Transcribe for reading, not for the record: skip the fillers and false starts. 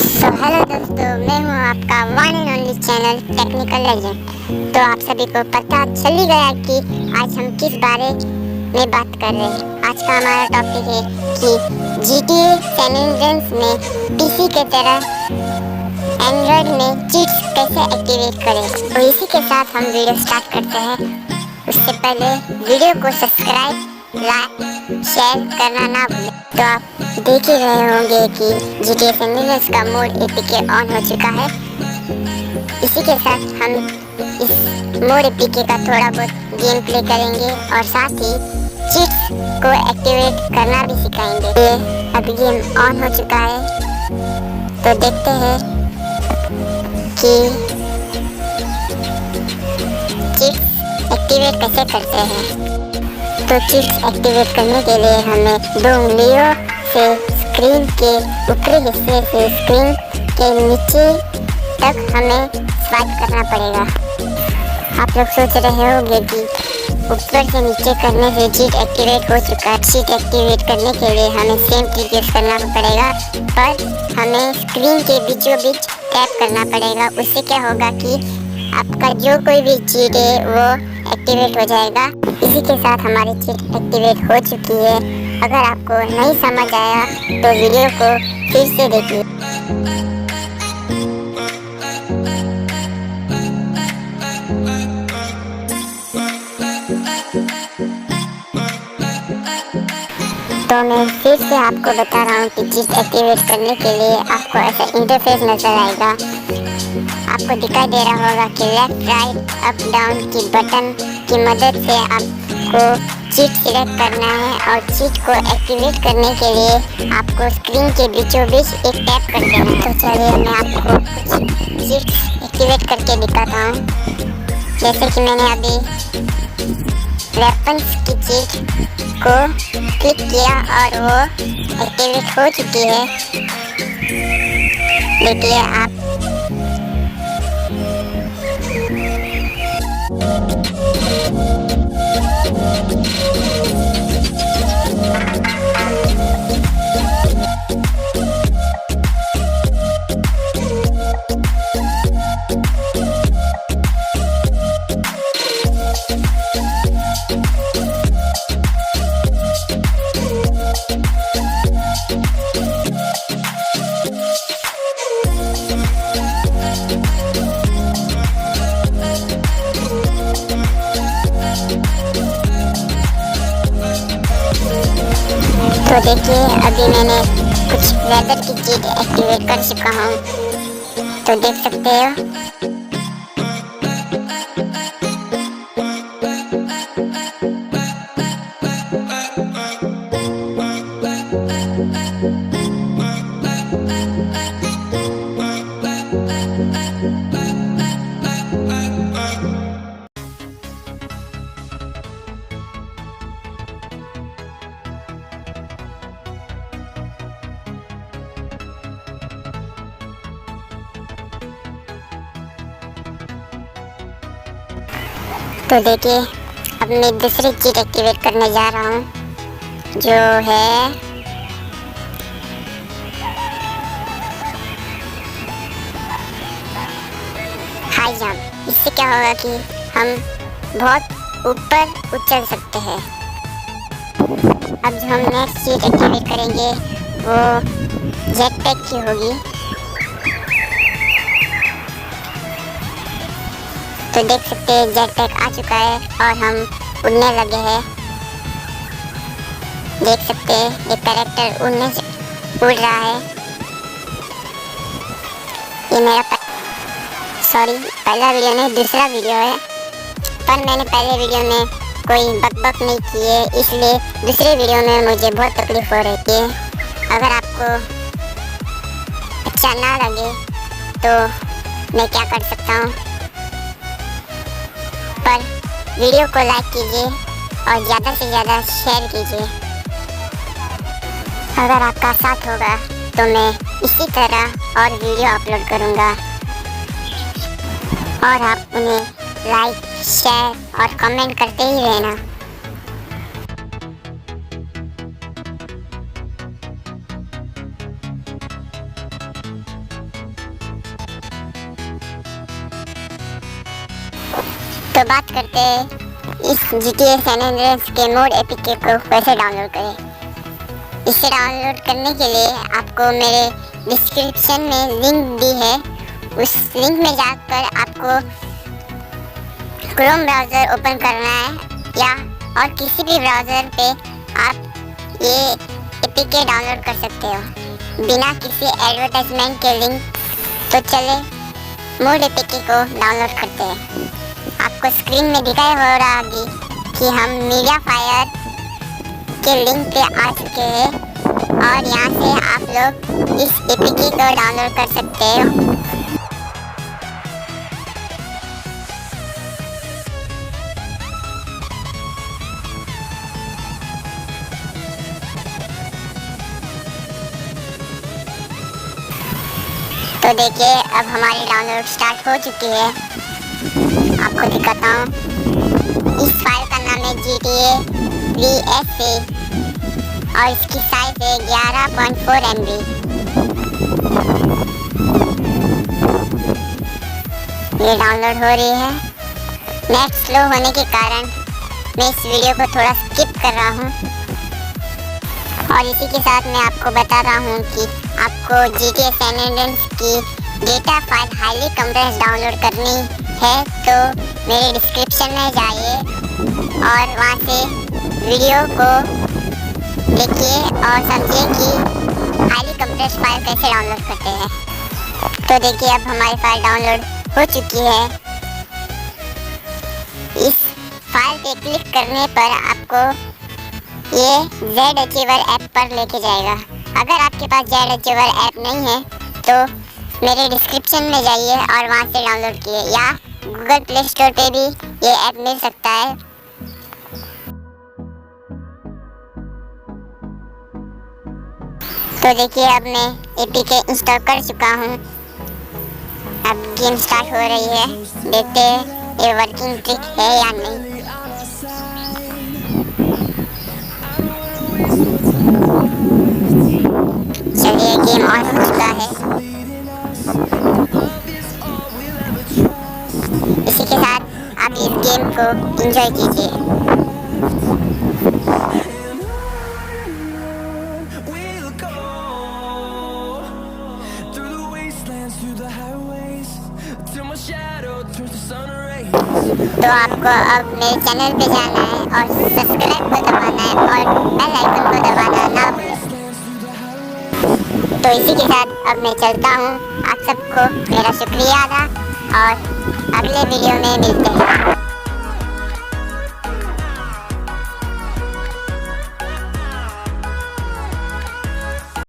Hello दोस्तों, मैं हूं आपका one and only channel technical legend. तो आप सभी को पता चल ही गया कि आज हम किस बारे में बात कर रहे हैं। आज का हमारा टॉपिक है कि GTA सैन एंड्रियास में पीसी के तरह एंड्रॉयड में चीट्स कैसे एक्टिवेट करें। तो इसी के साथ हम वीडियो स्टार्ट करते हैं। उससे पहले वीडियो को सब्सक्राइब, लाइक, शेयर करना ना भूलें। तो आप देख ही रहे होंगे कि GTA सैन एंड्रियास का मोड APK ऑन हो चुका है। इसी के साथ हम इस मोड APK का थोड़ा बहुत गेम प्ले करेंगे और साथ ही चीट्स को एक्टिवेट करना भी सिखाएंगे। ये अभी गेम ऑन हो चुका है, तो देखते हैं कि चीट्स एक्टिवेट कैसे करते हैं। तो चीट्स एक्टिवेट करने के लिए हमें 2 उंगलियों से स्क्रीन के ऊपरी हिस्से से स्क्रीन के नीचे तक हमें स्वाइप करना पड़ेगा। आप लोग सोच रहे होंगे कि ऊपर से नीचे करने से चीट एक्टिवेट हो चुका है। चीट एक्टिवेट करने के लिए हमें सेम ट्रिक यूज करना पड़ेगा, पर हमें स्क्रीन के बीचों बीच टैप करना पड़ेगा। उससे क्या होगा कि आपका जो कोई भी चीट है वो एक्टिवेट हो जाएगा। इसी के साथ हमारी चीट एक्टिवेट हो चुकी है। अगर आपको नहीं समझ आया तो वीडियो को फिर से देखिए। तो मैं फिर से आपको बता रहा हूँ कि चीट एक्टिवेट करने के लिए आपको ऐसा इंटरफेस नजर आएगा। आपको दिखाई दे रहा होगा कि लेफ्ट, राइट, अप, डाउन की बटन की मदद से आपको चीट सिलेक्ट करना है और चीट को एक्टिवेट करने के लिए आपको स्क्रीन के बीचों बीच एक टैप कर देना है। तो चलिए मैं आपको कुछ चीट एक्टिवेट करके दिखाता हूँ। जैसे कि मैंने अभी वेपन्स की चीट को क्लिक किया और वो एक्टिवेट हो चुकी है। देखिए आप तो देखिए अभी मैंने कुछ वेदर की चीज एक्टिवेट कर चुका हूँ, तो देख सकते हो। तो देखिए अब मैं दूसरी चीज एक्टिवेट करने जा रहा हूँ, जो है हाई जंप। इससे क्या होगा कि हम बहुत ऊपर उछल सकते हैं। अब जो हम नेक्स्ट चीज एक्टिवेट करेंगे वो जेट पैक की होगी। तो देख सकते हैं जेट पैक आ चुका है और हम उड़ने लगे हैं। देख सकते हैं ये कैरेक्टर उड़ रहा है। ये मेरा पहला वीडियो नहीं, दूसरा वीडियो है, पर मैंने पहले वीडियो में कोई बक नहीं की है, इसलिए दूसरे वीडियो में मुझे बहुत तकलीफ हो रही है। अगर आपको अच्छा ना लगे तो मैं क्या कर सकता हूँ, पर वीडियो को लाइक कीजिए और ज़्यादा से ज़्यादा शेयर कीजिए। अगर आपका साथ होगा तो मैं इसी तरह और वीडियो अपलोड करूँगा और आप उन्हें लाइक, शेयर और कमेंट करते ही रहना। तो बात करते हैं इस GTA San Andreas के मोड एपीके को कैसे डाउनलोड करें। इसे डाउनलोड करने के लिए आपको मेरे डिस्क्रिप्शन में लिंक दी है, उस लिंक में जाकर आपको क्रोम ब्राउज़र ओपन करना है या और किसी भी ब्राउज़र पे आप ये एपीके डाउनलोड कर सकते हो बिना किसी एडवर्टाइजमेंट के लिंक। तो चले मोड एपीके को डाउनलोड करते हैं। आपको स्क्रीन में दिखाई हो रहा कि हम मीडिया फायर के लिंक पे आ चुके हैं और यहाँ से आप लोग इस एपीके को डाउनलोड कर सकते हो। तो देखिए अब हमारी डाउनलोड स्टार्ट हो चुकी है। आपको दिखाता हूँ, इस फाइल का नाम है GTA VSA और इसकी साइज है 11.4 MB। ये डाउनलोड हो रही है। नेट स्लो होने के कारण मैं इस वीडियो को थोड़ा स्किप कर रहा हूँ और इसी के साथ मैं आपको बता रहा हूँ कि आपको GTA San Andreas की data file highly compress download करनी है तो मेरे डिस्क्रिप्शन में जाइए और वहाँ से वीडियो को देखिए और समझिए कि हाईली कंप्रेस फाइल कैसे डाउनलोड करते हैं। तो देखिए अब हमारी फाइल डाउनलोड हो चुकी है। इस फाइल पे क्लिक करने पर आपको ये ZAchiever ऐप पर लेके जाएगा। अगर आपके पास ZAchiever ऐप नहीं है तो मेरे डिस्क्रिप्शन में जाइए और वहाँ से डाउनलोड कीजिए या गूगल प्ले स्टोर पे भी ये ऐप मिल सकता है। तो देखिए अब मैं एपीके इंस्टॉल कर चुका हूँ। अब गेम स्टार्ट हो रही है, देखते हैं ये वर्किंग ट्रिक है या नहीं। चलिए गेम ऑन हो चुका है। इसी के साथ आप इस गेम को एंजॉय कीजिए। तो आपको अब मेरे चैनल पे जाना है और सब्सक्राइब को दबाना है और बेल आइकन को दबाना ना भूलें। तो इसी के साथ अब मैं चलता हूँ। आप सबको मेरा शुक्रिया अदा और अगले वीडियो में मिलते हैं।